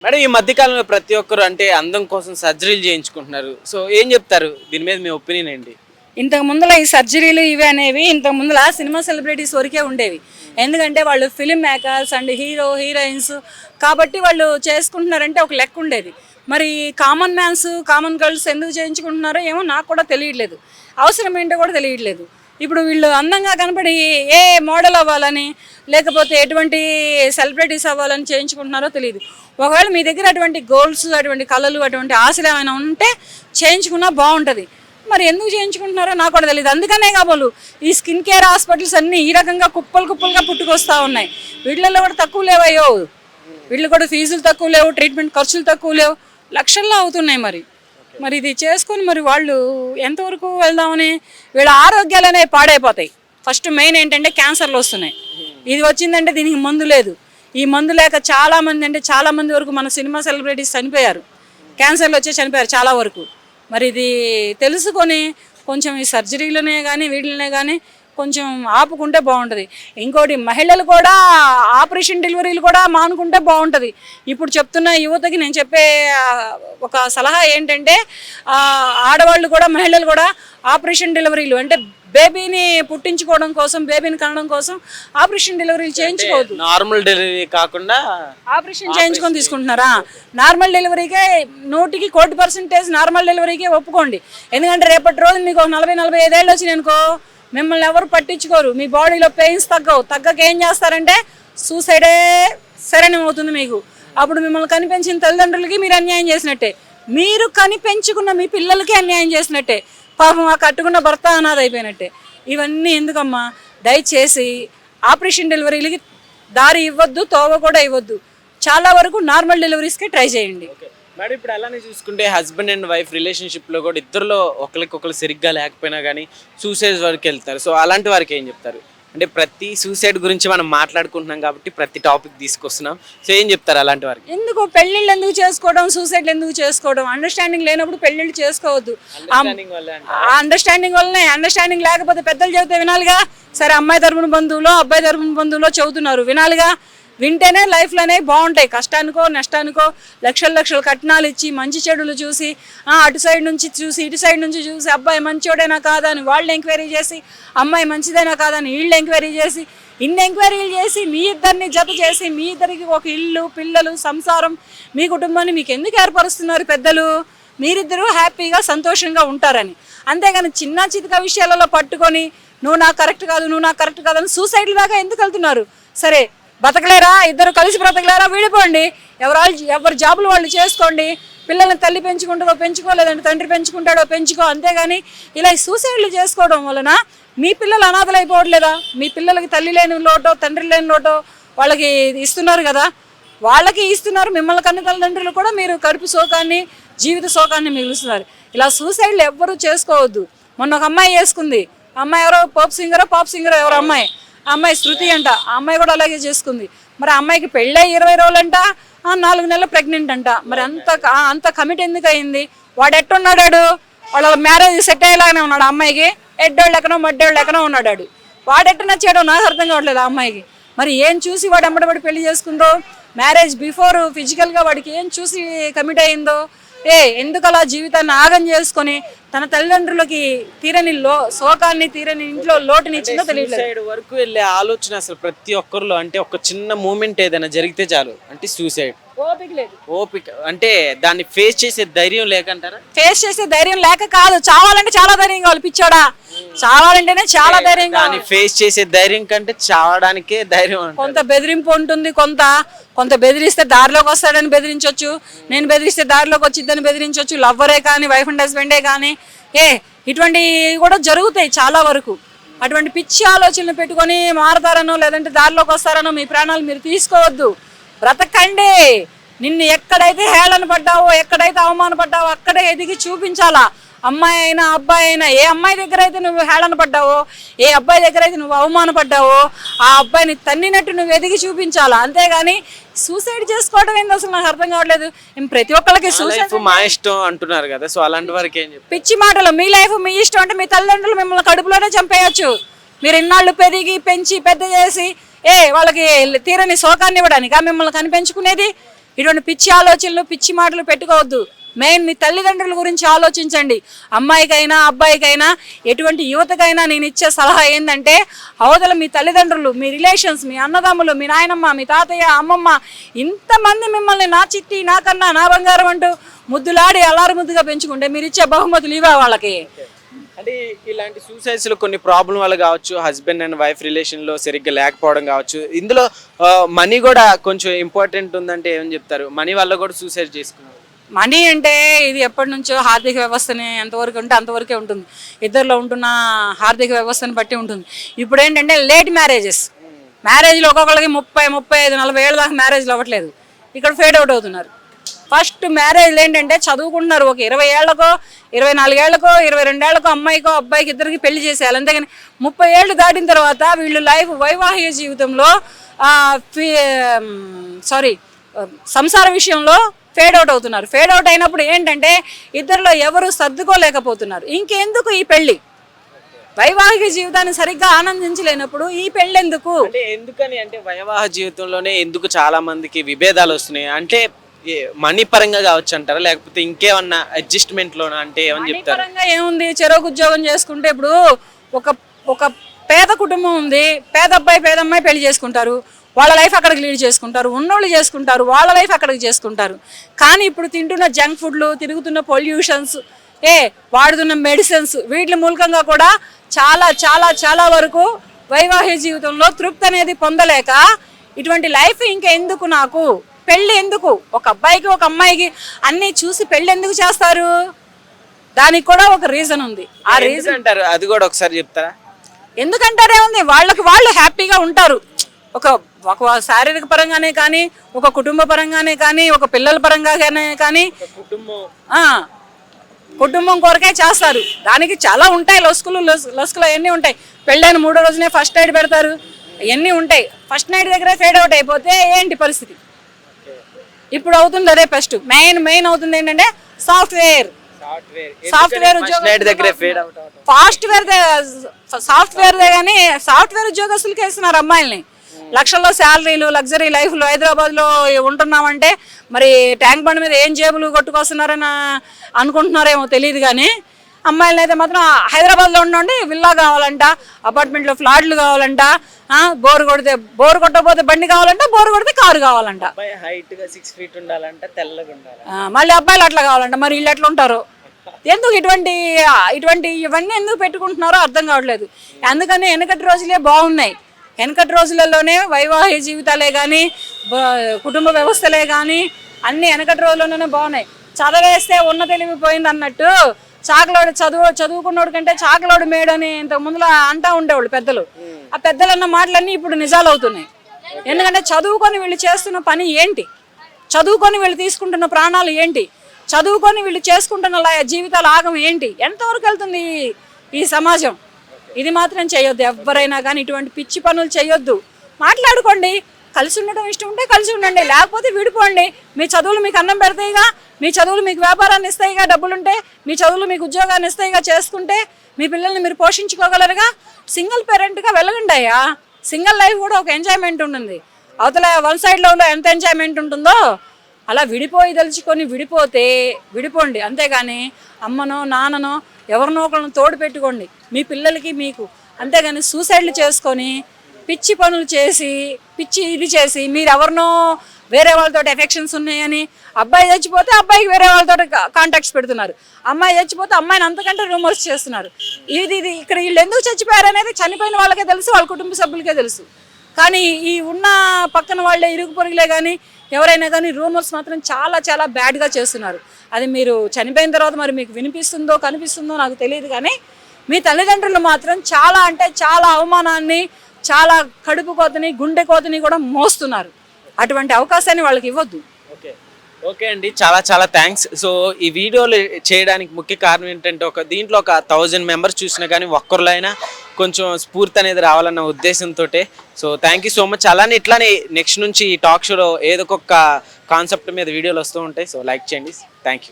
Madam ఈ మధ్య కాలంలో ప్రతి ఒక్కరు అంటే అందం కోసం సర్జరీలు చేయించుకుంటున్నారు. సో ఏం చెప్తారు దీని మీద మీ ఒపీనియన్ ఏంటి? ఇంతకు ముందుల ఈ సర్జరీలు ఇవి అనేవి ఇంతకు ముందుల సినిమా సెలబ్రిటీస్ వరకే ఉండేవి. ఎందుకంటే వాళ్ళు ఫిలిం మేకర్స్ అండ్ హీరోయిన్స్ కాబట్టి వాళ్ళు చేసుకుంటున్నారంటే ఒక లెక్క ఉండేది. మరి కామన్ మ్యాన్స్ కామన్ గర్ల్స్ ఎందుకు చేయించుకుంటున్నారో ఏమో నాకు కూడా తెలియట్లేదు, అవసరం ఏంటో కూడా తెలియట్లేదు. ఇప్పుడు వీళ్ళు అందంగా కనపడి ఏ మోడల్ అవ్వాలని లేకపోతే ఎటువంటి సెలబ్రిటీస్ అవ్వాలని చేయించుకుంటున్నారో తెలియదు. ఒకవేళ మీ దగ్గర అటువంటి గోల్స్ అటువంటి కళలు అటువంటి ఆశలు ఏమైనా ఉంటే చేయించుకున్నా బాగుంటుంది. మరి ఎందుకు చేయించుకుంటున్నారో నాకు కూడా తెలియదు. అందుకనే కాబోలు ఈ స్కిన్ కేర్ హాస్పిటల్స్ అన్నీ ఈ రకంగా కుప్పలుగా పుట్టుకొస్తూ ఉన్నాయి. వీళ్ళల్లో కూడా తక్కువ లేవయ్యో, వీళ్ళు కూడా ఫీజులు తక్కువ లేవు, ట్రీట్మెంట్ ఖర్చులు తక్కువ లేవు, లక్షల్లో అవుతున్నాయి. మరి ఇది చేసుకొని మరి వాళ్ళు ఎంతవరకు వెళ్దామని వీళ్ళ ఆరోగ్యాలు అనేవి పాడైపోతాయి. ఫస్ట్ మెయిన్ ఏంటంటే క్యాన్సర్లు వస్తున్నాయి. ఇది వచ్చిందంటే దీనికి మందు లేదు. ఈ మందు లేక చాలామంది వరకు మన సినిమా సెలబ్రిటీస్ చనిపోయారు, క్యాన్సర్లు వచ్చి చనిపోయారు చాలా వరకు. మరి ఇది తెలుసుకొని కొంచెం ఈ సర్జరీలనే కానీ వీటినే కానీ కొంచెం ఆపుకుంటే బాగుంటుంది. ఇంకోటి మహిళలు కూడా ఆపరేషన్ డెలివరీలు కూడా మానుకుంటే బాగుంటుంది. ఇప్పుడు చెప్తున్న యువతకి నేను చెప్పే ఒక సలహా ఏంటంటే ఆడవాళ్ళు కూడా మహిళలు కూడా ఆపరేషన్ డెలివరీలు అంటే బేబీని పుట్టించుకోవడం కోసం, బేబీని కనడం కోసం ఆపరేషన్ డెలివరీలు చేయించుకోవద్దు. నార్మల్ డెలివరీ కాకుండా ఆపరేషన్ చేయించుకొని తీసుకుంటున్నారా? నార్మల్ డెలివరీకే 100% నార్మల్ డెలివరీకే ఒప్పుకోండి. ఎందుకంటే రేపటి రోజు మీకు 40-45 ఏళ్ళు వచ్చినాయి అనుకో, మిమ్మల్ని ఎవరు పట్టించుకోరు. మీ బాడీలో పెయిన్స్ తగ్గక ఏం చేస్తారంటే సూసైడే శరణ్యం అవుతుంది మీకు. అప్పుడు మిమ్మల్ని కనిపెంచిన తల్లిదండ్రులకి మీరు అన్యాయం చేసినట్టే, మీరు కనిపెంచుకున్న మీ పిల్లలకి అన్యాయం చేసినట్టే, పాపం ఆ కట్టుకున్న భర్త అనాథ అయిపోయినట్టే. ఇవన్నీ ఎందుకమ్మా? దయచేసి ఆపరేషన్ డెలివరీలకి దారి ఇవ్వద్దు, తోవ కూడా ఇవ్వద్దు. చాలా వరకు నార్మల్ డెలివరీస్కి ట్రై చేయండి. మేడం ఇప్పుడు అలానే చూసుకుంటే హస్బెండ్ అండ్ వైఫ్ రిలేషన్షిప్లో కూడా ఇద్దరిలో ఒకరికొకరు సరిగ్గా లేకపోయినా కానీ సూసైడ్ వరకు వెళ్తారు. సో అలాంటి వారికి ఏం చెప్తారు? అంటే ప్రతి సూసైడ్ గురించి మనం మాట్లాడుకుంటున్నాం కాబట్టి ప్రతి టాపిక్ తీసుకొస్తున్నాం. సో ఏం చెప్తారు అలాంటి వారికి? ఎందుకు పెళ్ళిళ్ళు ఎందుకు చేసుకోవడం, సూసైడ్లు ఎందుకు చేసుకోవడం? అండర్స్టాండింగ్ లేనప్పుడు పెళ్ళిళ్ళు చేసుకోవద్దు. అండర్స్టాండింగ్ లేకపోతే పెద్దలు చెబితే వినాలిగా. సరే, అమ్మాయి తరపున బంధువులో అబ్బాయి తరపున బంధువులో చెబుతున్నారు, వినాలిగా. వింటేనే లైఫ్లో అనేవి బాగుంటాయి. కష్టానికో నష్టానికో లక్షలు కట్నాలు ఇచ్చి మంచి చెడులు చూసి అటు సైడ్ నుంచి చూసి ఇటు సైడ్ నుంచి చూసి అబ్బాయి మంచోడైనా కాదా అని వాళ్ళు ఎంక్వైరీ చేసి, అమ్మాయి మంచిదైనా కాదని వీళ్ళు ఎంక్వైరీ చేసి, ఇన్ని ఎంక్వైరీలు చేసి మీ ఇద్దరిని జత చేసి మీ ఇద్దరికి ఒక ఇల్లు, పిల్లలు, సంసారం, మీ కుటుంబాన్ని మీకు ఎందుకు ఏర్పరుస్తున్నారు పెద్దలు? మీరిద్దరూ హ్యాపీగా సంతోషంగా ఉంటారని. అంతేగాని చిన్న చితక విషయాలలో పట్టుకొని నువ్వు నాకు కరెక్ట్ కాదు అని సూసైడ్ల దాకా ఎందుకు వెళ్తున్నారు? సరే, బతకలేరా, ఇద్దరు కలిసి బ్రతకలేరా, విడిపోండి. ఎవరి జాబులు వాళ్ళు చేసుకోండి. పిల్లల్ని తల్లి పెంచుకుంటుందో పెంచుకో, లేదంటే తండ్రి పెంచుకుంటాడో పెంచుకో. అంతేగాని ఇలా సూసైడ్లు చేసుకోవడం వలన మీ పిల్లలు అనాథలు అయిపోవట్లేదా? మీ పిల్లలకి తల్లి లేని లోటో తండ్రి లేని లోటో వాళ్ళకి ఇస్తున్నారు కదా, వాళ్ళకి ఇస్తున్నారు. మిమ్మల్ని కన్న తల్లిదండ్రులు కూడా మీరు కడుపు శోకాన్ని, జీవిత శోకాన్ని మిగులుస్తున్నారు. ఇలా సూసైడ్లు ఎవ్వరూ చేసుకోవద్దు. మొన్న ఒక అమ్మాయి చేసుకుంది. అమ్మాయి ఎవరో పాప్ సింగరో ఎవరో అమ్మాయి శృతి అంట. ఆ అమ్మాయి కూడా అలాగే చేసుకుంది. మరి ఆ అమ్మాయికి పెళ్ళై 20 రోజులంట, 4 నెలలు ప్రెగ్నెంట్ అంట. మరి అంత కమిట్ ఎందుకు అయింది? వాడు ఎట్టున్నాడు? వాళ్ళ మ్యారేజ్ సెట్ అయ్యేలాగానే ఉన్నాడు. అమ్మాయికి ఎడ్డోళ్ళు ఎక్కనో మడ్డోళ్ళు ఎక్కనో ఉన్నాడు. వాడెట్టు నచ్చాడో నాకు అర్థం కావట్లేదు ఆ అమ్మాయికి. మరి ఏం చూసి వాడు అమ్మడబడి పెళ్లి చేసుకుందో? మ్యారేజ్ బిఫోర్ ఫిజికల్గా వాడికి ఏం చూసి కమిట్ అయిందో? ఎందుకు అలా జీవితాన్ని ఆగం చేసుకొని తన తల్లిదండ్రులకి తీరని శోకాన్ని, తీరని ఇంట్లో లోటుని ఇచ్చిందో తెలియదు. వరకు వెళ్ళే ఆలోచన అసలు ప్రతి ఒక్కరిలో. అంటే ఒక చిన్న మూమెంట్ ఏదైనా జరిగితే చాలు అంటే సూసైడ్. ఓపిక అంటే దాన్ని ఫేస్ చేసే ధైర్యం లేకంటారా? ఫేస్ చేసే ధైర్యం లేక కాదు, చావాలంటే చాలా ధైర్యం కావాలి. పిచ్చోడా, చావాలంటేనే చాలా ధైర్యం కావాలి. ఫేస్ చేసే ధైర్యం కంటే చావడానికే ధైర్యం. కొంత బెదిరింపు ఉంటుంది, కొంత బెదిరిస్తే దారిలోకి వస్తాడని బెదిరించవచ్చు, నేను బెదిరిస్తే దారిలోకి వచ్చిద్దని బెదిరించవచ్చు. లవ్వరే కానీ, వైఫ్ అండ్ హస్బెండే కానీ ఇటువంటివి కూడా జరుగుతాయి చాలా వరకు. అటువంటి పిచ్చి ఆలోచనలు పెట్టుకొని మారతారనో లేదంటే దారిలోకి వస్తారనో మీ ప్రాణాలు మీరు తీసుకోవద్దు. బ్రతకండి. నిన్ను ఎక్కడైతే హేళన పడ్డావో, ఎక్కడైతే అవమానపడ్డావో అక్కడే ఎదిగి చూపించాలా. అమ్మాయి అయినా అబ్బాయి అయినా, ఏ అమ్మాయి దగ్గర అయితే నువ్వు హేళన పడ్డావో, ఏ అబ్బాయి దగ్గర అయితే నువ్వు అవమానపడ్డావో ఆ అబ్బాయిని తన్నినట్టు నువ్వు ఎదిగి చూపించాలా. అంతేగాని సూసైడ్ చేసుకోవడం ఏంది అసలు నాకు అర్థం కావట్లేదు. ప్రతి ఒక్కరికి సూసైడ్ మా ఇష్టం అంటున్నారు కదా, సో అలాంటి వారికి ఏం చెప్తారు? పిచ్చి మాటలు. మీ లైఫ్ మీ ఇష్టం అంటే మీ తల్లిదండ్రులు మిమ్మల్ని కడుపులోనే చంపేయచ్చు. మీరు ఇన్నాళ్ళు పెంచి పెద్ద చేసి వాళ్ళకి తీరని శోకాన్ని ఇవ్వడానికి మిమ్మల్ని కనిపెంచుకునేది. ఇటువంటి పిచ్చి ఆలోచనలు పిచ్చి మాటలు పెట్టుకోవద్దు. మెయిన్ మీ తల్లిదండ్రుల గురించి ఆలోచించండి. అమ్మాయికైనా అబ్బాయికైనా ఎటువంటి యువతకైనా నేను ఇచ్చే సలహా ఏంటంటే అవతల మీ తల్లిదండ్రులు, మీ రిలేషన్స్, మీ అన్నదమ్ములు, మీ నాయనమ్మ, మీ తాతయ్య, అమ్మమ్మ ఇంతమంది మిమ్మల్ని నా చిట్టి, నా కన్నా, నా బంగారం అంటూ ముద్దులాడి అల్లారు ముద్దుగా పెంచుకుంటే మీరు ఇచ్చే బహుమతులు ఇవా వాళ్ళకి. అంటే ఇలాంటి సూసైడ్స్లో కొన్ని ప్రాబ్లం వల్ల కావచ్చు, హస్బెండ్ అండ్ వైఫ్ రిలేషన్లో సరిగ్గా లేకపోవడం కావచ్చు, ఇందులో మనీ కూడా కొంచెం ఇంపార్టెంట్ ఉందంటే ఏమని చెప్తారు? మనీ వల్ల కూడా సూసైడ్ చేసుకున్నారు. మనీ అంటే ఇది ఎప్పటి నుంచో ఆర్థిక వ్యవస్థని ఎంతవరకు ఉంటే అంతవరకే ఉంటుంది. ఇద్దరిలో ఉంటున్న ఆర్థిక వ్యవస్థను బట్టి ఉంటుంది. ఇప్పుడు ఏంటంటే లేట్ మ్యారేజ్లో ఒక్కొక్కరికి 30, 35, 40 ఏళ్ళ దాకా మ్యారేజ్లు అవ్వట్లేదు. ఇక్కడ ఫేడ్ అవుట్ అవుతున్నారు. ఫస్ట్ మ్యారేజ్లు ఏంటంటే చదువుకుంటున్నారు. ఒక 20 ఏళ్లకో, 24 ఏళ్లకో, 22 ఏళ్లకో అమ్మాయికో అబ్బాయికి ఇద్దరికి పెళ్లి చేసేయాలి. అంతేగాని 30 ఏళ్ళు దాటిన తర్వాత వీళ్ళు వైవాహిక జీవితంలో సంసార విషయంలో ఫేడ్ అవుట్ అవుతున్నారు. ఫేడ్ అవుట్ అయినప్పుడు ఏంటంటే ఇద్దరిలో ఎవరు సర్దుకోలేకపోతున్నారు. ఇంకెందుకు ఈ పెళ్లి? వైవాహిక జీవితాన్ని సరిగ్గా ఆనందించలేనప్పుడు ఈ పెళ్లి ఎందుకు? అంటే ఎందుకని అంటే వైవాహిక జీవితంలోనే ఎందుకు చాలా మందికి విభేదాలు వస్తున్నాయి? అంటే మనీ పరంగా కావచ్చు అంటారా, లేకపోతే ఇంకేమన్నా అడ్జస్ట్మెంట్ లోనా? అంటే ఏమని చెప్తారు? పరంగా ఏముంది, చెరోకు ఉద్యోగం చేసుకుంటే ఇప్పుడు ఒక పేద కుటుంబం ఉంది, పేద అబ్బాయి పేద అమ్మాయి పెళ్లి చేసుకుంటారు, వాళ్ళ లైఫ్ అక్కడికి లీడ్ చేసుకుంటారు, ఉన్నోళ్ళు చేసుకుంటారు, వాళ్ళ లైఫ్ అక్కడికి చేసుకుంటారు. కానీ ఇప్పుడు తింటున్న జంక్ ఫుడ్లు, తిరుగుతున్న పొల్యూషన్స్, వాడుతున్న మెడిసిన్స్, వీటి మూలకంగా కూడా చాలా చాలా చాలా వరకు వైవాహిక జీవితంలో తృప్తి అనేది పొందలేక ఇటువంటి లైఫ్ ఇంకా ఎందుకు, నాకు పెళ్ళి ఎందుకు? ఒక అబ్బాయికి ఒక అమ్మాయికి అన్నీ చూసి పెళ్ళి ఎందుకు చేస్తారు? దానికి కూడా ఒక రీజన్ ఉంది. ఆ రీజన్ అంటారు, అది కూడా ఒకసారి చెప్తారా? ఎందుకంటారే ఉంది, వాళ్ళకి వాళ్ళు హ్యాపీగా ఉంటారు. ఒక శారీరక పరంగానే కానీ, ఒక కుటుంబ పరంగానే కానీ, ఒక పిల్లల పరంగానే కానీ కుటుంబం కొరకే చేస్తారు. దానికి చాలా ఉంటాయి లొసుకులు అవన్నీ ఉంటాయి. పెళ్ళైన 3వ రోజునే ఫస్ట్ నైట్ పెడతారు, అవన్నీ ఉంటాయి. ఫస్ట్ నైట్ దగ్గరే ఫేడ్ అవుట్ అయిపోతే ఏంటి పరిస్థితి? ఇప్పుడు అవుతుంది అదే ఫస్ట్ మెయిన్ అవుతుంది ఏంటంటే సాఫ్ట్వేర్ కానీ సాఫ్ట్వేర్ ఉద్యోగస్తులకి వేస్తున్నారు అమ్మాయిల్ని. లక్షల్లో శాలరీలు, లగ్జరీ లైఫ్లు. హైదరాబాద్లో ఉంటున్నామంటే మరి ట్యాంక్ బండ్ మీద ఏం జేబులు కొట్టుకొస్తున్నారని అనుకుంటున్నారేమో తెలియదు. కానీ అమ్మాయిలు అయితే మాత్రం హైదరాబాద్లో ఉండండి, విల్లా కావాలంట, అపార్ట్మెంట్లో ఫ్లాట్లు కావాలంట, బోరు కొట్టకపోతే బండి కావాలంట, బోరు కొడితే కారు కావాలంట, హైట్గా 6 feet ఉండాలంట, తెల్లగా ఉండాలి, మళ్ళీ అబ్బాయిలు అట్లా కావాలంట. మరి వీళ్ళు ఎట్లా ఉంటారు? ఎందుకు ఇవన్నీ ఎందుకు పెట్టుకుంటున్నారో అర్థం కావట్లేదు. అందుకని వెనకటి రోజులే బాగున్నాయి. వెనకటి రోజులలోనే వైవాహిక జీవితాలే కానీ, కుటుంబ వ్యవస్థలే కానీ అన్ని వెనకటి రోజుల్లోనే బాగున్నాయి. చదవేస్తే ఉన్న తెలివిపోయింది అన్నట్టు చదువుకున్నోడు కంటే చాకలోడు మేడు అని ఇంతకు ముందులో అంటా ఉండేవాళ్ళు పెద్దలు. ఆ పెద్దలు అన్న మాటలన్నీ ఇప్పుడు నిజాలు అవుతున్నాయి. ఎందుకంటే చదువుకొని వీళ్ళు చేస్తున్న పని ఏంటి, చదువుకొని వీళ్ళు తీసుకుంటున్న ప్రాణాలు ఏంటి, చదువుకొని వీళ్ళు చేసుకుంటున్న జీవితాల ఆగం ఏంటి, ఎంతవరకు వెళ్తుంది ఈ సమాజం? ఇది మాత్రం చేయొద్దు. ఎవరైనా కానీ ఇటువంటి పిచ్చి పనులు చేయొద్దు. మాట్లాడుకోండి, కలిసి ఉండడం ఇష్టం ఉంటే కలిసి ఉండండి, లేకపోతే విడిపోండి. మీ చదువులు మీకు అన్నం పెడతాయిగా, మీ చదువులు మీకు వ్యాపారాన్ని ఇస్తాయిగా, డబ్బులుంటే మీ చదువులు మీకు ఉద్యోగాన్ని ఇస్తాయిగా, చేసుకుంటే మీ పిల్లల్ని మీరు పోషించుకోగలరుగా. సింగిల్ పేరెంట్గా వెళ్ళగండి అయ్యా. సింగిల్ లైఫ్ కూడా ఒక ఎంజాయ్మెంట్ ఉంటుంది. అవతల వన్ సైడ్లో ఎంత ఎంజాయ్మెంట్ ఉంటుందో అలా విడిపోయి తలుచుకొని విడిపోండి. అంతేగాని అమ్మనో నాన్ననో ఎవరినో ఒకరిని తోడు పెట్టుకోండి మీ పిల్లలకి మీకు. అంతేగాని సూసైడ్లు చేసుకొని పిచ్చి పనులు చేసి ఇది చేసి మీరు ఎవరినో వేరే వాళ్ళతో ఎఫెక్షన్స్ ఉన్నాయని అబ్బాయి చచ్చిపోతే అబ్బాయికి వేరే వాళ్ళతో కాంటాక్ట్స్ పెడుతున్నారు, అమ్మాయి చచ్చిపోతే అమ్మాయిని అంతకంటే రూమర్స్ చేస్తున్నారు. ఇది ఇక్కడ వీళ్ళు ఎందుకు చచ్చిపోయారు అనేది చనిపోయిన వాళ్ళకే తెలుసు, వాళ్ళ కుటుంబ సభ్యులకే తెలుసు. కానీ ఈ ఉన్న పక్కన వాళ్ళే ఇరుగు పొరుగులే కానీ ఎవరైనా కానీ రూమర్స్ మాత్రం చాలా చాలా బ్యాడ్గా చేస్తున్నారు. అది మీరు చనిపోయిన తర్వాత మరి మీకు వినిపిస్తుందో కనిపిస్తుందో నాకు తెలియదు. కానీ మీ తల్లిదండ్రులు మాత్రం చాలా అంటే చాలా అవమానాన్ని, చాలా కడుపు కోతని, గుండె కోతని కూడా మోస్తున్నారు. అటువంటి అవకాశాన్ని వాళ్ళకి ఇవ్వద్దు. ఓకే అండి, చాలా చాలా థ్యాంక్స్. సో ఈ వీడియోలు చేయడానికి ముఖ్య కారణం ఏంటంటే దీంట్లో ఒక 1000 members చూసినా కానీ ఒక్కరిలో అయినా కొంచెం స్ఫూర్తి అనేది రావాలన్న ఉద్దేశంతో. So thank you so much. అలానే ఇట్లానే నెక్స్ట్ నుంచి ఈ టాక్ షోలో ఏదో ఒక కాన్సెప్ట్ మీద వీడియోలు వస్తూ ఉంటాయి. సో లైక్ చేయండి. Thank you.